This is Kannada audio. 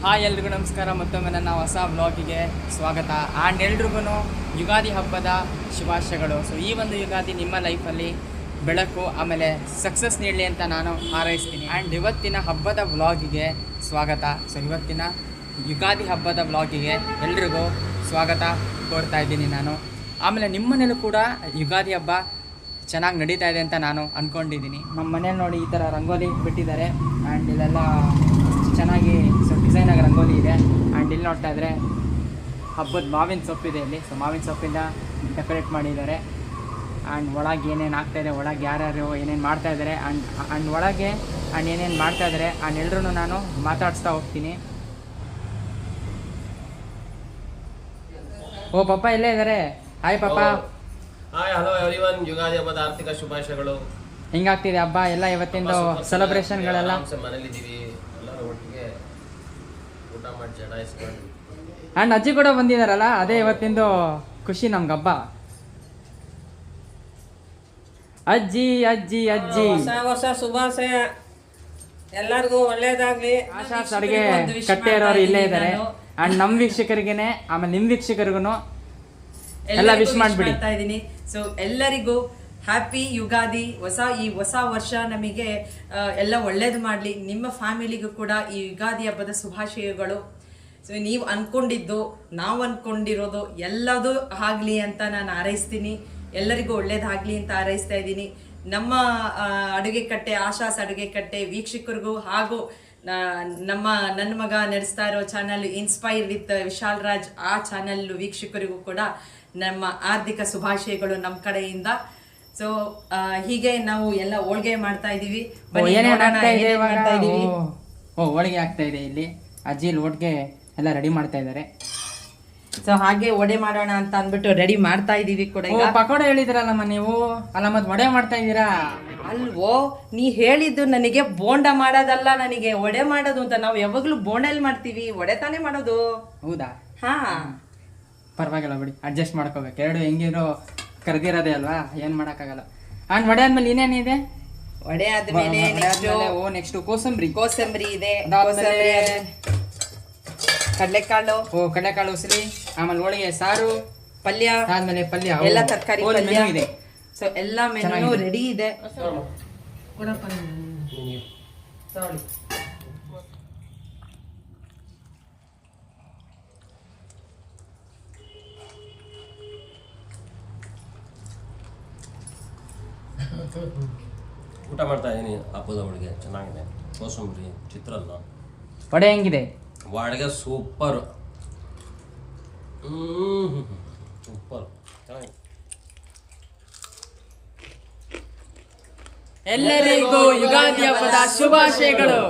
ಹಾಯ್ ಎಲ್ರಿಗೂ ನಮಸ್ಕಾರ. ಮತ್ತೊಮ್ಮೆ ನನ್ನ ಹೊಸ ವ್ಲಾಗಿಗೆ ಸ್ವಾಗತ. ಆ್ಯಂಡ್ ಎಲ್ರಿಗೂ ಯುಗಾದಿ ಹಬ್ಬದ ಶುಭಾಶಯಗಳು. ಸೊ ಈ ಒಂದು ಯುಗಾದಿ ನಿಮ್ಮ ಲೈಫಲ್ಲಿ ಬೆಳಕು ಆಮೇಲೆ ಸಕ್ಸಸ್ ನೀಡಲಿ ಅಂತ ನಾನು ಹಾರೈಸ್ತೀನಿ. ಆ್ಯಂಡ್ ಇವತ್ತಿನ ಹಬ್ಬದ ವ್ಲಾಗಿಗೆ ಸ್ವಾಗತ. ಸೊ ಇವತ್ತಿನ ಯುಗಾದಿ ಹಬ್ಬದ ವ್ಲಾಗಿಗೆ ಎಲ್ರಿಗೂ ಸ್ವಾಗತ ಕೋರ್ತಾ ಇದ್ದೀನಿ ನಾನು. ಆಮೇಲೆ ನಿಮ್ಮ ಮನೇಲೂ ಕೂಡ ಯುಗಾದಿ ಹಬ್ಬ ಚೆನ್ನಾಗಿ ನಡೀತಾ ಇದೆ ಅಂತ ನಾನು ಅಂದ್ಕೊಂಡಿದ್ದೀನಿ. ನಮ್ಮ ಮನೇಲಿ ನೋಡಿ ಈ ಥರ ರಂಗೋಲಿ ಬಿಟ್ಟಿದ್ದಾರೆ. ಆ್ಯಂಡ್ ಇಲ್ಲೆಲ್ಲ ಚೆನ್ನಾಗಿ ಡಿಸೈನಾಗಿ ರಂಗೋಲಿ ಇದೆ. ಆ್ಯಂಡ್ ಇಲ್ಲಿ ನೋಡ್ತಾ ಇದ್ದರೆ ಹಬ್ಬದ ಮಾವಿನ ಸೊಪ್ಪಿದೆ ಇಲ್ಲಿ. ಸೊ ಮಾವಿನ ಸೊಪ್ಪಿಂದ ಡೆಕೋರೇಟ್ ಮಾಡಿದ್ದಾರೆ. ಆ್ಯಂಡ್ ಒಳಗೆ ಏನೇನು ಆಗ್ತಾಯಿದೆ, ಒಳಗೆ ಯಾರ್ಯಾರು ಏನೇನು ಮಾಡ್ತಾಯಿದ್ದಾರೆ, ಆ್ಯಂಡ್ ಒಳಗೆ ಏನೇನು ಮಾಡ್ತಾಯಿದ್ದಾರೆ ಆ್ಯಂಡ್ ಎಲ್ಲರೂ ನಾನು ಮಾತಾಡಿಸ್ತಾ ಹೋಗ್ತೀನಿ. ಓ ಪಪ್ಪ ಇಲ್ಲೇ ಇದ್ದಾರೆ. ಹಾಯ್ ಪಪ್ಪ. Hi hello everyone. ಯುಗಾದಿ ಹಬ್ಬದ ಆರ್ಥಿಕ ಶುಭಾಶಯಗಳು. ಹೆಂಗಾಗ್ತಿದೆ ಹಬ್ಬ ಎಲ್ಲ? ಇವತ್ತಿಂದು ಸೆಲೆಬ್ರೇಷನ್ಗಳೆಲ್ಲ ಮನೇಲಿದ್ದೀವಿ, ಎಲ್ಲರೂ ಒಟ್ಟಿಗೆ ಊಟ ಮಾಡಿ ಜಡಾಯಿಸ್ಕೊಂಡು. ಆ್ಯಂಡ್ ಅಜ್ಜಿ ಕೂಡ ಬಂದಿದ್ದಾರಲ್ಲ, ಅದೇ ಇವತ್ತಿಂದು ಖುಷಿ ನಮ್ಗೆ ಹಬ್ಬ. ಅಜ್ಜಿ ಅಜ್ಜಿ ಅಜ್ಜಿ ಹೊಸ ಶುಭಾಶಯ ಎಲ್ಲರಿಗೂ ಒಳ್ಳೇದಾಗ್ಲಿ. ಆಶಾ ಅಡುಗೆ ಕಟ್ಟೆ ಇರೋರು ಇಲ್ಲೇ ಇದ್ದಾರೆ. ಆ್ಯಂಡ್ ನಮ್ಮ ವೀಕ್ಷಕರಿಗೇನೆ ಆಮೇಲೆ ನಿಮ್ಮ ವಿಕ್ಷಕರಿಗೂ ಎಲ್ಲ ವಿಶ್ ಮಾಡಿಬಿಡಿ. ಸೊ ಎಲ್ಲರಿಗೂ ಹ್ಯಾಪಿ ಯುಗಾದಿ. ಈ ಹೊಸ ವರ್ಷ ನಮಗೆ ಎಲ್ಲ ಒಳ್ಳೇದು ಮಾಡಲಿ. ನಿಮ್ಮ ಫ್ಯಾಮಿಲಿಗೂ ಕೂಡ ಈ ಯುಗಾದಿ ಹಬ್ಬದ ಶುಭಾಶಯಗಳು. ಸೊ ನೀವು ಅಂದ್ಕೊಂಡಿದ್ದು, ನಾವು ಅಂದ್ಕೊಂಡಿರೋದು ಎಲ್ಲದೂ ಆಗಲಿ ಅಂತ ನಾನು ಹಾರೈಸ್ತೀನಿ. ಎಲ್ಲರಿಗೂ ಒಳ್ಳೇದಾಗಲಿ ಅಂತ ಹಾರೈಸ್ತಾ ಇದ್ದೀನಿ. ನಮ್ಮ ಅಡುಗೆ ಕಟ್ಟೆ, ಆಶಾಸ್ ಅಡುಗೆ ಕಟ್ಟೆ ವೀಕ್ಷಕರಿಗೂ ಹಾಗೂ ನನ್ನ ಮಗ ನಡೆಸ್ತಾ ಇರೋ channel inspire with Vishal Raj, ಆ ಚಾನಲ್ ವೀಕ್ಷಕರಿಗೂ ಕೂಡ ನಮ್ಮ ಆರ್ಥಿಕ ಶುಭಾಶಯಗಳು ನಮ್ಮ ಕಡೆಯಿಂದ. ಸೊ ಹೀಗೆ ನಾವು ಎಲ್ಲ ಹೋಳಿಗೆ ಮಾಡ್ತಾ ಇದೀವಿ. ಹೋಳಿಗೆ ಆಗ್ತಾ ಇದೆ ಇಲ್ಲಿ. ಅಜ್ಜಿ ಇಲ್ಲಿ ಹೋಳಿಗೆ ಎಲ್ಲ ರೆಡಿ ಮಾಡ್ತಾ ಇದ್ದಾರೆ. ಸೊ ಹಾಗೆ ವಡೆ ಮಾಡೋಣ ಅಂತ ಅಂದ್ಬಿಟ್ಟು ರೆಡಿ ಮಾಡ್ತಾ ಇದೀವಿ ಕೂಡ. ಪಕೋಡ ಹೇಳಿದ್ರಲ್ಲಮ್ಮ ನೀವು, ಅಲ್ಲ ಮತ್ತೆ ವಡೆ ಮಾಡ್ತಾ ಇದ್ದೀರಾ ಅಲ್ವೋ? ನೀ ಹೇಳಿದ್ದು ನನಗೆ ಬೋಂಡ ಮಾಡೋದಲ್ಲ, ನನಗೆ ವಡೆ ಮಾಡೋದು ಅಂತ. ನಾವು ಯಾವಾಗ್ಲೂ ಬೋಂಡಲ್ಲಿ ಮಾಡ್ತೀವಿ, ವಡೆ ತಾನೇ ಮಾಡೋದು. ಹೌದಾ? ಹಾ ಪರವಾಗಿಲ್ಲ ಬಿಡಿ, ಅಡ್ಜಸ್ಟ್ ಮಾಡ್ಕೋಬೇಕು. ಎರಡು ಹೆಂಗಿರೋ ಕರೆದಿರೋದೇ ಅಲ್ವಾ, ಏನ್ ಮಾಡಕ್ಕಾಗಲ್ಲ. ಆ್ಯಂಡ್ ವಡೆ ಆದ್ಮೇಲೆ ಏನೇನಿದೆ? ವಡೆ ಆದ್ಮೇಲೆ ನೆಕ್ಸ್ಟ್ ಕೋಸಂಬರಿ ಇದೆ. ಕಡಲೆಕಾಳು, ಕಡಲೆಕಾಳು ಉಸಲಿ, ಆಮೇಲೆ ಹೋಳಿಗೆ ಸಾರು, ಪಲ್ಯ, ಆದ್ಮೇಲೆ ಪಲ್ಯ, ಎಲ್ಲ ತರಕಾರಿ ಪಲ್ಯ ಇದೆ. ಸೊ ಎಲ್ಲ ಮೆನು ರೆಡಿ ಇದೆ. ಊಟ ಮಾಡ್ತಾ ಇದ್ದೀನಿ. ಹಬ್ಬದ ಒಳಗೆ ಚೆನ್ನಾಗಿದೆ. ಕೋಸಂಬರಿ, ಚಿತ್ರಾನ್ನ, ವಡೆ ಹೆಂಗಿದೆ? ವಾಡಿಗೆ ಸೂಪರ್ ಸೂಪರ್ ಚೆನ್ನಾಗಿದೆ. ಎಲ್ಲರಿಗೂ ಯುಗಾದಿ ಹಬ್ಬದ ಶುಭಾಶಯಗಳು.